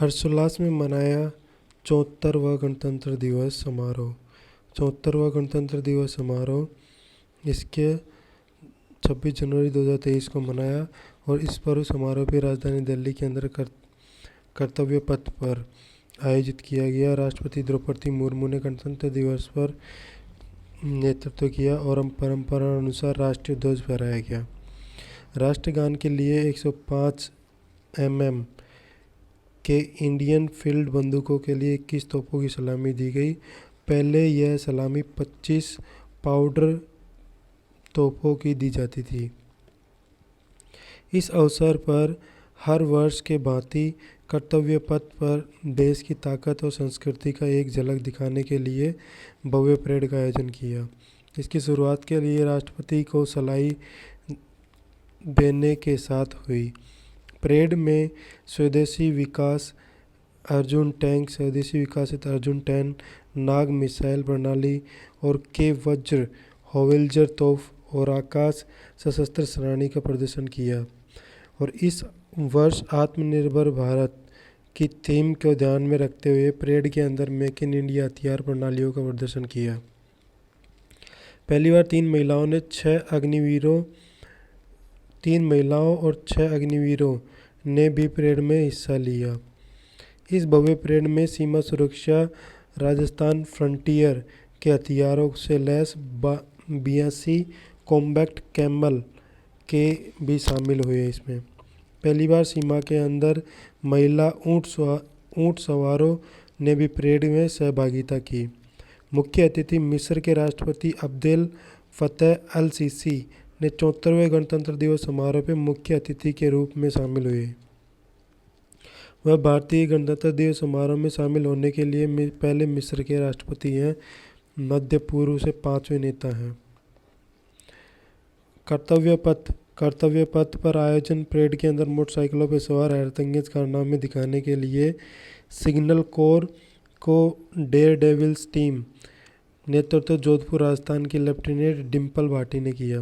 हर्षोल्लास में मनाया 74वां गणतंत्र दिवस समारोह। 74वां गणतंत्र दिवस समारोह इसके 26 जनवरी 2023 को मनाया और इस पर्व समारोह भी राजधानी दिल्ली के अंदर कर्तव्य पथ पर आयोजित किया गया। राष्ट्रपति द्रौपदी मुर्मू ने गणतंत्र दिवस पर नेतृत्व किया और परंपरा अनुसार राष्ट्रीय ध्वज फहराया गया। राष्ट्रगान के लिए 105 mm के इंडियन फील्ड बंदूकों के लिए 21 तोपों की सलामी दी गई। पहले यह सलामी 25 पाउडर तोपों की दी जाती थी। इस अवसर पर हर वर्ष के भांति कर्तव्य पथ पर देश की ताकत और संस्कृति का एक झलक दिखाने के लिए भव्य परेड का आयोजन किया। इसकी शुरुआत के लिए राष्ट्रपति को सलाई देने के साथ हुई। परेड में स्वदेशी विकासित अर्जुन 10 नाग मिसाइल प्रणाली और के वज्र होवित्ज़र तोप और आकाश सशस्त्र सरणी का प्रदर्शन किया। और इस वर्ष आत्मनिर्भर भारत की थीम को ध्यान में रखते हुए परेड के अंदर मेक इन इंडिया हथियार प्रणालियों का प्रदर्शन किया। पहली बार 3 महिलाओं और 6 अग्निवीरों ने भी परेड में हिस्सा लिया। इस भव्य परेड में सीमा सुरक्षा राजस्थान फ्रंटियर के हथियारों से लैस 82 कॉम्बैट कैमल के भी शामिल हुए। इसमें पहली बार सीमा के अंदर महिला ऊंट सवारों ने भी परेड में सहभागिता की। मुख्य अतिथि मिस्र के राष्ट्रपति अब्देल फतेह अल सीसी ने 74वें गणतंत्र दिवस समारोह में मुख्य अतिथि के रूप में शामिल हुए। वह भारतीय गणतंत्र दिवस समारोह में शामिल होने के लिए पहले मिस्र के राष्ट्रपति हैं। मध्य पूर्व से 5वें नेता हैं। कर्तव्य पथ पर आयोजन परेड के अंदर मोटरसाइकिलों पर सवार हैरतअंगेज कारनामे दिखाने के लिए सिग्नल कोर को डेयर डेविल्स टीम नेतृत्व जोधपुर राजस्थान की लेफ्टिनेंट डिम्पल भाटी ने किया।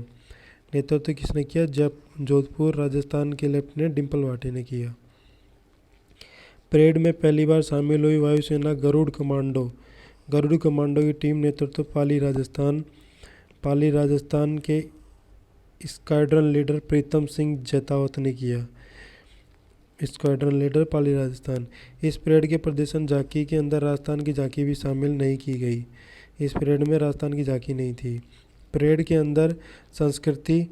नेतृत्व किसने किया? जोधपुर राजस्थान के लेफ्टिनेंट डिम्पल भाटी ने किया। परेड में पहली बार शामिल हुई वायुसेना गरुड़ कमांडो की टीम नेतृत्व पाली राजस्थान के स्क्वाड्रन लीडर प्रीतम सिंह जैतावत ने किया। स्क्वाड्रन लीडर पाली राजस्थान। इस परेड के प्रदर्शन झांकी के अंदर राजस्थान की झांकी भी शामिल नहीं की गई। इस परेड में राजस्थान की झांकी नहीं थी। परेड के अंदर संस्कृति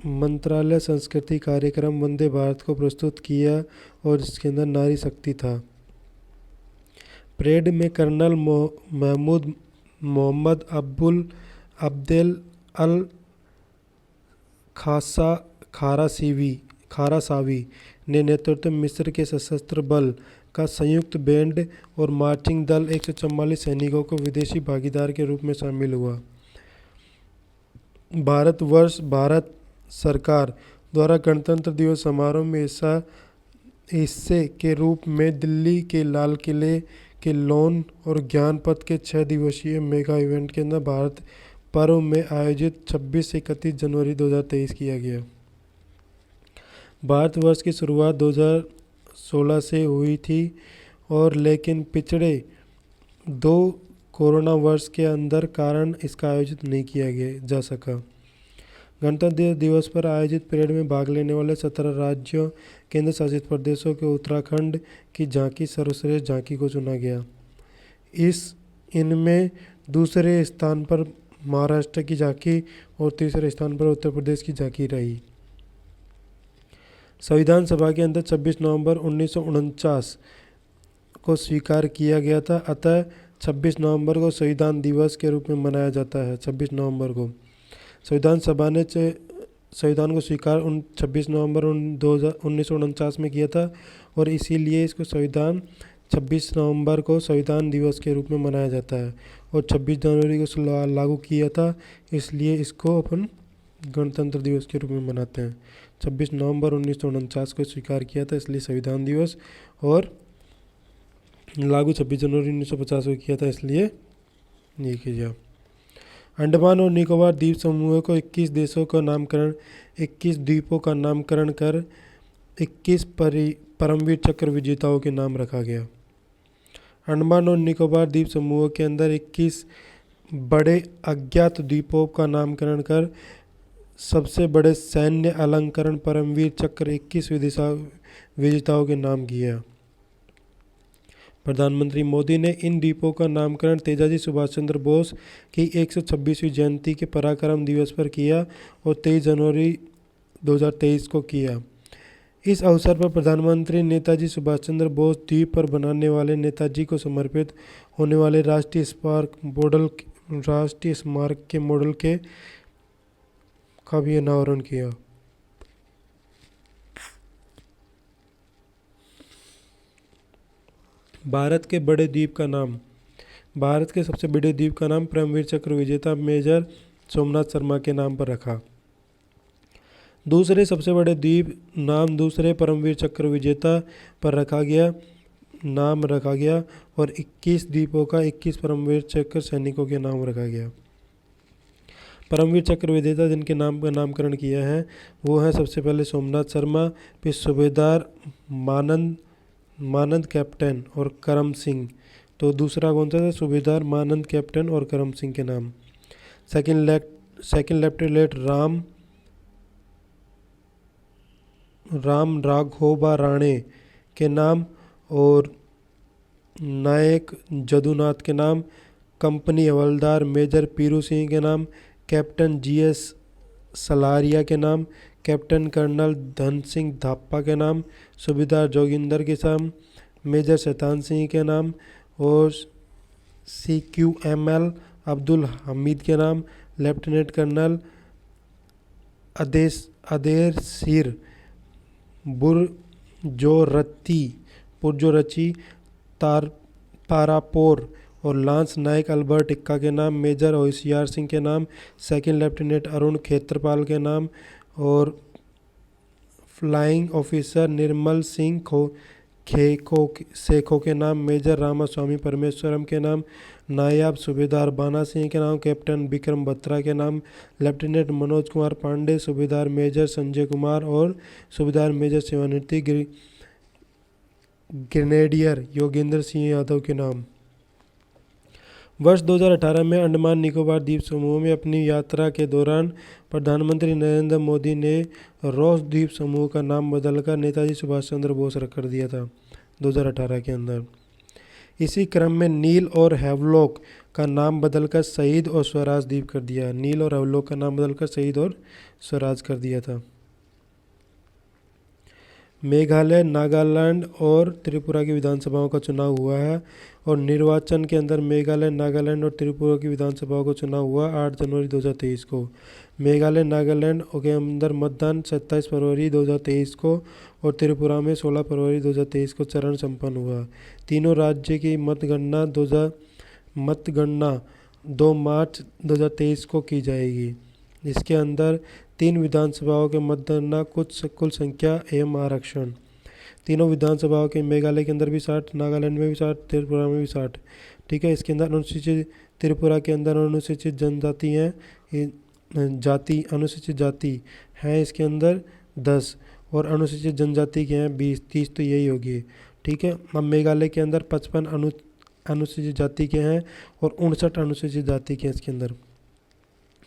मंत्रालय संस्कृति कार्यक्रम वंदे भारत को प्रस्तुत किया और इसके अंदर नारी शक्ति था। परेड में कर्नल महमूद मोहम्मद अब्देल अल खारासावी ने नेतृत्व मिस्र के सशस्त्र बल का संयुक्त बैंड और मार्चिंग दल 144 सैनिकों को विदेशी भागीदार के रूप में शामिल हुआ। भारत सरकार द्वारा गणतंत्र दिवस समारोह में हिस्से के रूप में दिल्ली के लाल किले के लॉन और ज्ञान पथ के 6 दिवसीय मेगा इवेंट के अंदर भारत पर्व में आयोजित 26 से 31 जनवरी 2023 किया गया। भारतवर्ष की शुरुआत 2016 से हुई थी और लेकिन पिछड़े 2 कोरोना वर्ष के अंदर कारण इसका आयोजित नहीं किया जा सका। गणतंत्र दिवस पर आयोजित परेड में भाग लेने वाले 17 राज्यों केंद्र शासित प्रदेशों के उत्तराखंड की झांकी सर्वश्रेष्ठ झांकी को चुना गया। इनमें दूसरे स्थान पर महाराष्ट्र की झांकी और तीसरे स्थान पर उत्तर प्रदेश की झांकी रही। संविधान सभा के अंदर 26 नवंबर 1949 को स्वीकार किया गया था, अतः 26 नवंबर को संविधान दिवस के रूप में मनाया जाता है। 26 नवंबर को संविधान सभा ने संविधान को स्वीकार 26 नवंबर 1949 में किया था और इसीलिए इसको 26 नवंबर को संविधान दिवस के रूप में मनाया जाता है और 26 जनवरी को लागू किया था, इसलिए इसको अपन गणतंत्र दिवस के रूप में मनाते हैं। 26 नवंबर 1949 को स्वीकार किया था, इसलिए संविधान दिवस, और लागू 26 जनवरी 1950 को किया था, इसलिए ये किया। अंडमान और निकोबार द्वीप समूह को 21 देशों का नामकरण 21 द्वीपों का नामकरण कर 21 परमवीर चक्र विजेताओं के नाम रखा गया। अंडमान और निकोबार द्वीप समूह के अंदर 21 बड़े अज्ञात द्वीपों का नामकरण कर सबसे बड़े सैन्य अलंकरण परमवीर चक्र 21 विजेताओं के नाम किया। प्रधानमंत्री मोदी ने इन द्वीपों का नामकरण तेजाजी सुभाष चंद्र बोस की 126वीं जयंती के पराक्रम दिवस पर किया और 23 जनवरी 2023 को किया। इस अवसर पर प्रधानमंत्री नेताजी सुभाष चंद्र बोस द्वीप पर बनाने वाले नेताजी को समर्पित होने वाले राष्ट्रीय स्मारक के मॉडल का भी अनावरण किया। भारत के बड़े द्वीप का नाम। भारत के सबसे बड़े द्वीप का नाम परमवीर चक्र विजेता मेजर सोमनाथ शर्मा के नाम पर रखा। दूसरे सबसे बड़े द्वीप नाम दूसरे परमवीर चक्र विजेता पर रखा गया और 21 द्वीपों का 21 परमवीर चक्र सैनिकों के नाम रखा गया। परमवीर चक्र विजेता जिनके नाम का नामकरण किया है वो है सबसे पहले सोमनाथ शर्मा, फिर सूबेदार मानंद कैप्टन और करम सिंह। तो दूसरा कौन सा था? सूबेदार मानंद कैप्टन और करम सिंह के नाम। सेकंड लेफ्टिनेंट राम राघोबा राणे के नाम और नायक जदुनाथ के नाम। कंपनी हवलदार मेजर पीरू सिंह के नाम। कैप्टन GS सलारिया के नाम। कैप्टन कर्नल धन सिंह थापा के नाम। सूबेदार जोगिंदर के नाम। मेजर शैतान सिंह के नाम और CQML अब्दुल हमीद के नाम। लेफ्टिनेंट कर्नल अदेर सिर पुरजोरची तारापोर और लांस नायक अल्बर्ट इक्का के नाम। मेजर होशियार सिंह के नाम। सेकंड लेफ्टिनेंट अरुण खेत्रपाल के नाम और फ्लाइंग ऑफिसर निर्मल सिंह सेखो के नाम। मेजर रामास्वामी परमेश्वरम के नाम। नायब सूबेदार बाना सिंह के नाम। कैप्टन विक्रम बत्रा के नाम। लेफ्टिनेंट मनोज कुमार पांडे। सूबेदार मेजर संजय कुमार और सूबेदार मेजर सेवानिवृत्त ग्रेनेडियर योगेंद्र सिंह यादव के नाम। वर्ष 2018 में अंडमान निकोबार द्वीप समूह में अपनी यात्रा के दौरान प्रधानमंत्री नरेंद्र मोदी ने रॉस द्वीप समूह का नाम बदलकर नेताजी सुभाष चंद्र बोस कर दिया था 2018 के अंदर। इसी क्रम में नील और हैवलॉक का नाम बदलकर शहीद और स्वराज द्वीप कर दिया। नील और हैवलॉक का नाम बदलकर शहीद और स्वराज कर दिया था। मेघालय, नागालैंड और त्रिपुरा की विधानसभाओं का चुनाव हुआ है और निर्वाचन के अंदर मेघालय, नागालैंड और त्रिपुरा की विधानसभाओं का चुनाव हुआ 8 जनवरी 2023 को। मेघालय, नागालैंड के अंदर मतदान 27 फरवरी 2023 को और त्रिपुरा में 16 फरवरी 2023 को चरण संपन्न हुआ। तीनों राज्य की मतगणना 2 मार्च 2023 को की जाएगी। इसके अंदर 3 विधानसभाओं के मतगणना कुल संख्या एवं आरक्षण। तीनों विधानसभाओं के मेघालय के अंदर भी 60, नागालैंड में भी 60, त्रिपुरा में भी 60। ठीक है। इसके अंदर अनुसूचित त्रिपुरा के अंदर अनुसूचित जनजाति हैं, अनुसूचित जाति हैं इसके अंदर 10 और अनुसूचित जनजाति के हैं 20, 30 तो यही होगी। ठीक है। अब मेघालय के अंदर 55 अनुसूचित जाति के हैं और 59 अनुसूचित जाति के हैं इसके अंदर।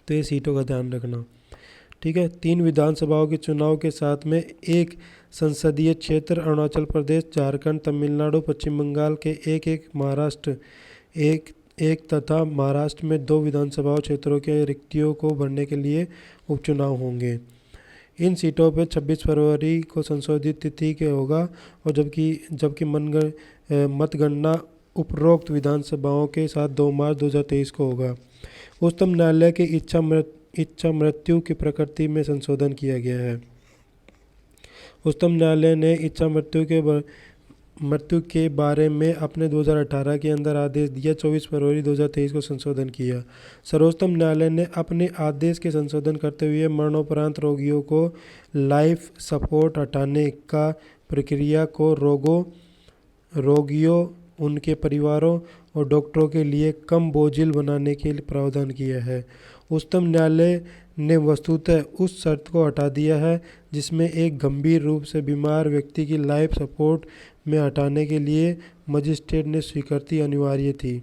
तो ये सीटों का ध्यान रखना। ठीक है। 3 विधानसभाओं के चुनाव के साथ में एक संसदीय क्षेत्र अरुणाचल प्रदेश, झारखंड, तमिलनाडु, पश्चिम बंगाल के एक महाराष्ट्र एक तथा महाराष्ट्र में 2 विधानसभा क्षेत्रों के रिक्तियों को भरने के लिए उपचुनाव होंगे। इन सीटों पर 26 फरवरी को संशोधित तिथि के होगा और जबकि मतगणना उपरोक्त विधानसभाओं के साथ 2 मार्च 2023 को होगा। उच्चतम न्यायालय की इच्छा मृत्यु की प्रकृति में संशोधन किया गया है। उच्चतम न्यायालय ने इच्छा मृत्यु के बारे में अपने 2018 के अंदर आदेश दिया। 24 फरवरी 2023 को संशोधन किया। सर्वोच्चतम न्यायालय ने अपने आदेश के संशोधन करते हुए मरणोपरांत रोगियों को लाइफ सपोर्ट हटाने का प्रक्रिया को रोगियों उनके परिवारों और डॉक्टरों के लिए कम बोझिल बनाने के लिए प्रावधान किया है। उच्चतम न्यायालय ने वस्तुतः उस शर्त को हटा दिया है जिसमें एक गंभीर रूप से बीमार व्यक्ति की लाइफ सपोर्ट में हटाने के लिए मजिस्ट्रेट ने स्वीकृति अनिवार्य थी।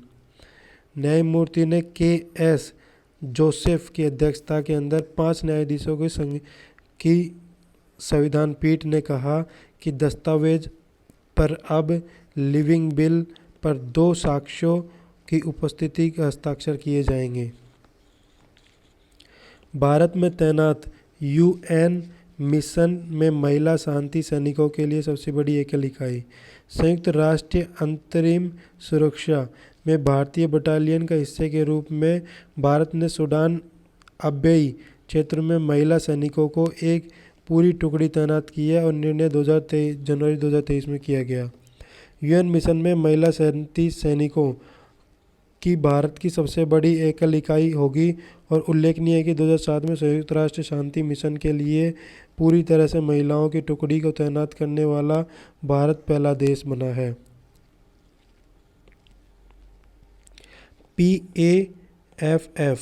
न्यायमूर्ति ने के.एस. जोसेफ की अध्यक्षता के अंदर 5 न्यायाधीशों की संविधान पीठ ने कहा कि दस्तावेज पर अब लिविंग बिल पर 2 साक्ष्यों की उपस्थिति के हस्ताक्षर किए जाएंगे। भारत में तैनात यूएन मिशन में महिला शांति सैनिकों के लिए सबसे बड़ी एकल इकाई। संयुक्त राष्ट्र अंतरिम सुरक्षा में भारतीय बटालियन का हिस्से के रूप में भारत ने सूडान अबेई क्षेत्र में महिला सैनिकों को एक पूरी टुकड़ी तैनात की है और निर्णय जनवरी 2023 में किया गया। यूएन मिशन में महिला शांति सैनिकों की भारत की सबसे बड़ी एकल इकाई होगी और उल्लेखनीय है कि 2007 में संयुक्त राष्ट्र शांति मिशन के लिए पूरी तरह से महिलाओं की टुकड़ी को तैनात करने वाला भारत पहला देश बना है। PAFF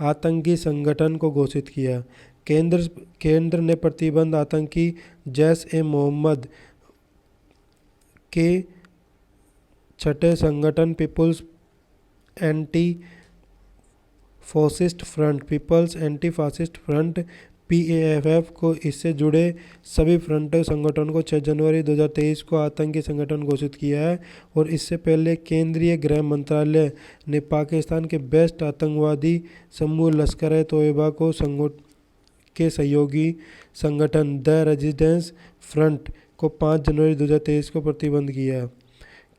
आतंकी संगठन को घोषित किया। केंद्र ने प्रतिबंध आतंकी जैश-ए-मोहम्मद के छठे संगठन people's anti fascist front PAFF को इससे जुड़े सभी फ्रंट संगठनों को 6 जनवरी 2023 को आतंकी संगठन घोषित किया है और इससे पहले केंद्रीय गृह मंत्रालय ने पाकिस्तान के बेस्ट आतंकवादी समूह लश्कर-ए-तोयबा के सहयोगी संगठन द रेजिस्टेंस फ्रंट को 5 जनवरी 2023 को प्रतिबंध किया।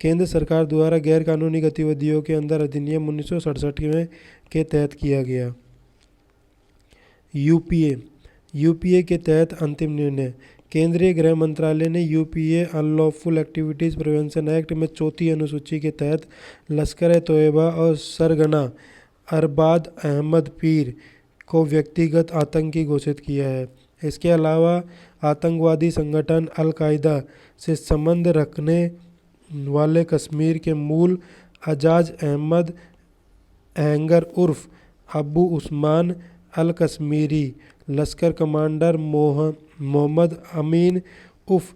केंद्र सरकार द्वारा गैरकानूनी गतिविधियों के अंदर अधिनियम 1967 के तहत किया गया। यूपीए के तहत अंतिम निर्णय। केंद्रीय गृह मंत्रालय ने UPA unlawful activities prevention act में 4थी अनुसूची के तहत लश्कर-ए-तोयबा और सरगना अरबाद अहमद पीर को व्यक्तिगत आतंकी घोषित किया है। इसके अलावा आतंकवादी संगठन अल-कायदा से संबंध रखने वाले कश्मीर के मूल अजाज अहमद अहंगर उर्फ अबू उस्मान अल कश्मीरी, लश्कर कमांडर मोहम्मद अमीन उर्फ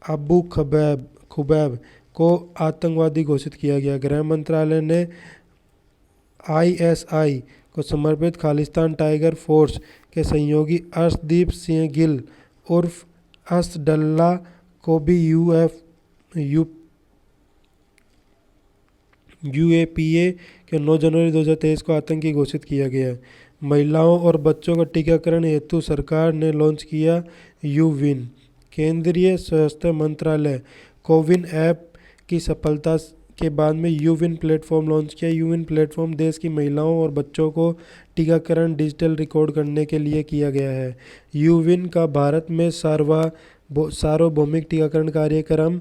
अबू खुबैब को आतंकवादी घोषित किया गया। गृह मंत्रालय ने ISI को समर्पित खालिस्तान टाइगर फोर्स के सहयोगी अर्शदीप सिंह गिल उर्फ असदुल्ला को भी UAPA के 9 जनवरी 2023 को आतंकी घोषित किया गया। महिलाओं और बच्चों का टीकाकरण हेतु सरकार ने लॉन्च किया यूविन। केंद्रीय स्वास्थ्य मंत्रालय कोविन ऐप की सफलता के बाद में यूविन प्लेटफॉर्म लॉन्च किया। यूविन प्लेटफॉर्म देश की महिलाओं और बच्चों को टीकाकरण डिजिटल रिकॉर्ड करने के लिए किया गया है। यूविन का भारत में सार्वभौमिक टीकाकरण कार्यक्रम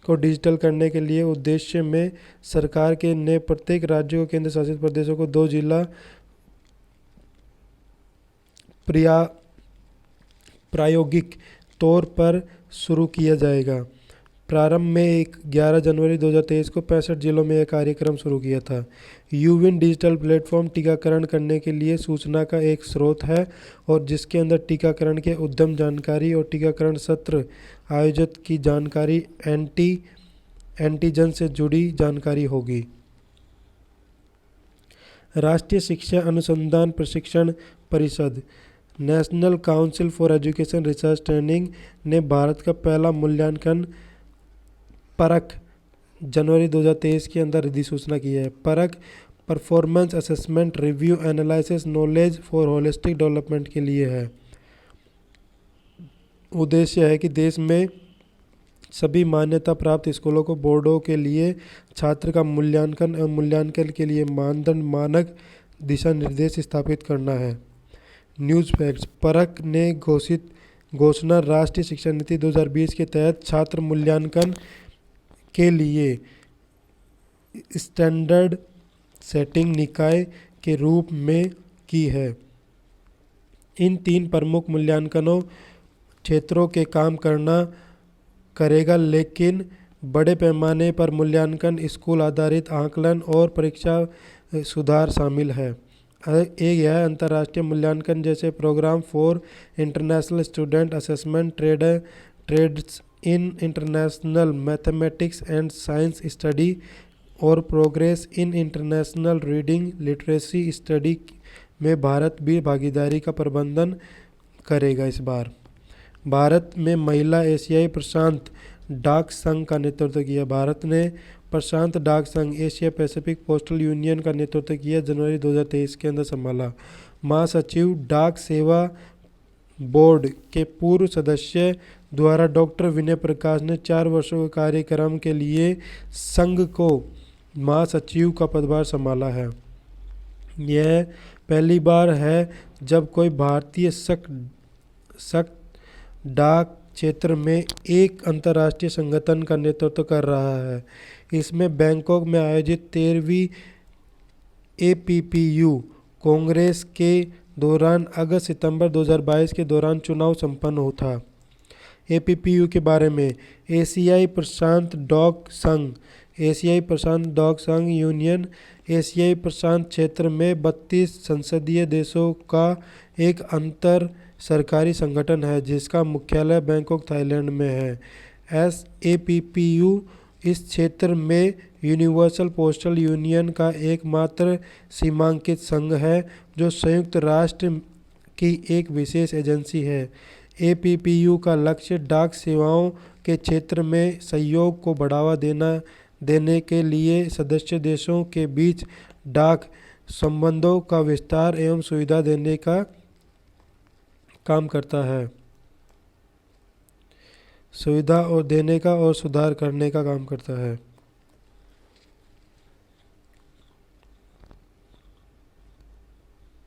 को डिजिटल करने के लिए उद्देश्य में सरकार के ने प्रत्येक राज्य को केंद्र शासित प्रदेशों को 2 जिला प्रायोगिक तौर पर शुरू किया जाएगा। प्रारंभ में 11 जनवरी 2023 को 65 जिलों में यह कार्यक्रम शुरू किया था। यूविन डिजिटल प्लेटफॉर्म टीकाकरण करने के लिए सूचना का एक स्रोत है और जिसके अंदर टीकाकरण के उद्यम जानकारी और टीकाकरण सत्र आयोजित की जानकारी एंटीजन से जुड़ी जानकारी होगी। राष्ट्रीय शिक्षा अनुसंधान प्रशिक्षण परिषद national council for education research training ने भारत का पहला मूल्यांकन परख जनवरी 2023 के अंदर अधिसूचना की है। परख performance assessment review analysis knowledge for holistic development के लिए है। उद्देश्य है कि देश में सभी मान्यता प्राप्त स्कूलों को बोर्डों के लिए छात्र का मूल्यांकन एवं मूल्यांकन के लिए मानदंड मानक दिशा निर्देश स्थापित करना है। News facts. परख ने घोषणा राष्ट्रीय शिक्षा नीति 2020 के तहत छात्र मूल्यांकन के लिए स्टैंडर्ड सेटिंग निकाय के रूप में की है। इन 3 प्रमुख मूल्यांकनों क्षेत्रों के काम करेगा, लेकिन बड़े पैमाने पर मूल्यांकन, स्कूल आधारित आकलन और परीक्षा सुधार शामिल है। एक यह अंतर्राष्ट्रीय मूल्यांकन जैसे programme for international student assessment, trends in international mathematics and science study और progress in international reading literacy study में भारत भी भागीदारी का प्रबंधन करेगा। इस बार भारत में महिला एशियाई प्रशांत डाक संघ का नेतृत्व किया। भारत ने प्रशांत डाक संघ एशिया पैसिफिक पोस्टल यूनियन का नेतृत्व किया, जनवरी 2023 के अंदर संभाला। महासचिव डाक सेवा बोर्ड के पूर्व सदस्य द्वारा डॉक्टर विनय प्रकाश ने 4 वर्षों के कार्यक्रम के लिए संघ को महासचिव का पदभार संभाला है। यह पहली बार है जब कोई भारतीय शक्त डाक क्षेत्र में एक अंतर्राष्ट्रीय संगठन का नेतृत्व कर रहा है। इसमें बैंकॉक में आयोजित 13वीं APPU कांग्रेस के दौरान अगस्त-सितंबर 2022 के दौरान चुनाव संपन्न हुआ था। APPU के बारे में एशियाई प्रशांत डाक संघ, एशियाई प्रशांत डाक संघ यूनियन एशियाई प्रशांत क्षेत्र में 32 संसदीय देशों का एक अंतर सरकारी संगठन है जिसका मुख्यालय बैंकॉक, थाईलैंड में है। APPU इस क्षेत्र में यूनिवर्सल पोस्टल यूनियन का एकमात्र सीमांकित संघ है जो संयुक्त राष्ट्र की एक विशेष एजेंसी है। APPU का लक्ष्य डाक सेवाओं के क्षेत्र में सहयोग को बढ़ावा देने के लिए सदस्य देशों के बीच डाक संबंधों का विस्तार एवं सुविधा देने का काम करता है। सुविधा और देने का और सुधार करने का काम करता है।